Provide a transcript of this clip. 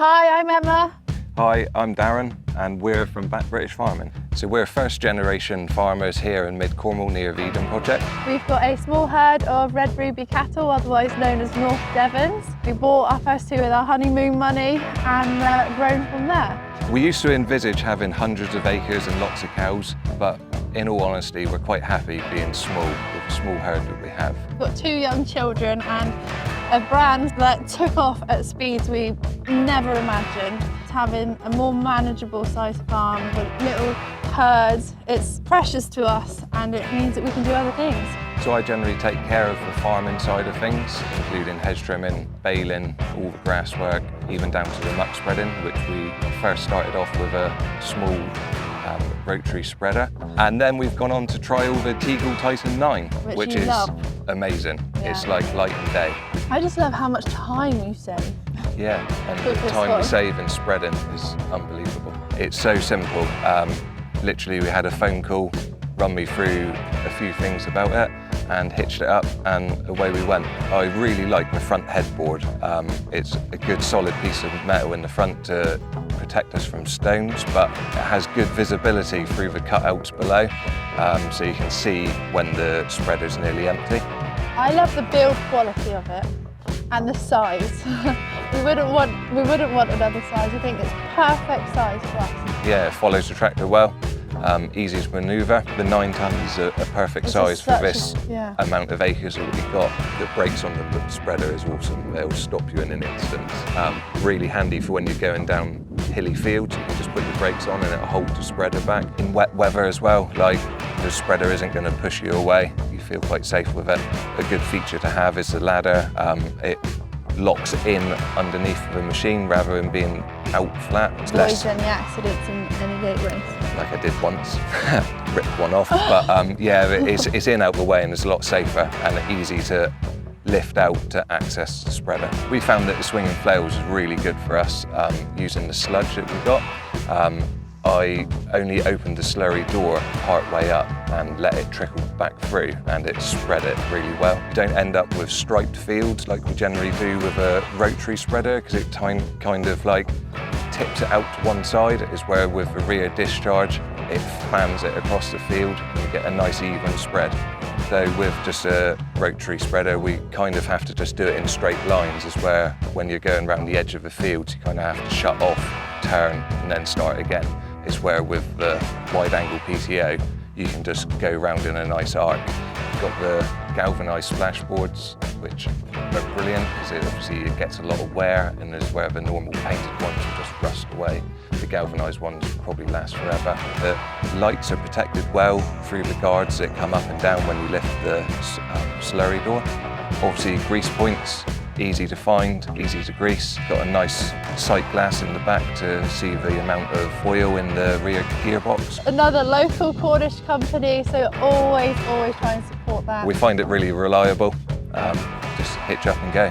Hi, I'm Emma. Hi, I'm Darren and we're from Back British Farming. So we're first generation farmers here in Mid Cornwall near the Eden project. We've got a small herd of red ruby cattle, otherwise known as North Devons. We bought our first two with our honeymoon money and grown from there. We used to envisage having hundreds of acres and lots of cows, but in all honesty, we're quite happy being small with the small herd that we have. We've got two young children and a brand that took off at speeds we never imagined. Having a more manageable sized farm with little herds, it's precious to us and it means that we can do other things. So I generally take care of the farming side of things, including hedge trimming, baling, all the grass work, even down to the muck spreading, which we first started off with a small rotary spreader. And then we've gone on to trial the Teagle Titan 9, which is amazing. Yeah. It's like light and day. I just love how much time you save. Yeah, and the time we save in spreading is unbelievable. It's so simple. Literally, we had a phone call, run me through a few things about it, and hitched it up, and away we went. I really like the front headboard. It's a good solid piece of metal in the front to protect us from stones, but it has good visibility through the cutouts below, so you can see when the spreader's nearly empty. I love the build quality of it and the size. we wouldn't want another size. I think it's perfect size for us. Yeah, it follows the tractor well. Easy to manoeuvre. The 9 ton is a perfect size for this amount of acres that we've got. The brakes on the spreader is awesome. They'll stop you in an instant. Really handy for when you're going down hilly fields. You can just put your brakes on and it'll hold the spreader back. In wet weather as well, like the spreader isn't going to push you away. You feel quite safe with it. A good feature to have is the ladder. It locks in underneath the machine rather than being out flat. It's avoids any accidents in any gate race. Like I did once, ripped one off, but yeah, it's in out the way and it's a lot safer and easy to lift out to access the spreader. We found that the swinging flail was really good for us using the sludge that we got. I only opened the slurry door part way up and let it trickle back through and it spread it really well. You don't end up with striped fields like we generally do with a rotary spreader because it kind of like tips it out to one side, is where with the rear discharge it fans it across the field and you get a nice even spread. So with just a rotary spreader we kind of have to just do it in straight lines, is where when you're going around the edge of the field you kind of have to shut off, turn and then start again. Is where with the wide angle PTO you can just go round in a nice arc. You've got the galvanised splashboards, which are brilliant because it gets a lot of wear, and is where the normal painted ones will just rust away. The galvanised ones probably last forever. The lights are protected well through the guards that come up and down when you lift the slurry door. Obviously grease points, easy to find, easy to grease. Got a nice sight glass in the back to see the amount of oil in the rear gearbox. Another local Cornish company, so always try and support that. We find it really reliable. Just hitch up and go.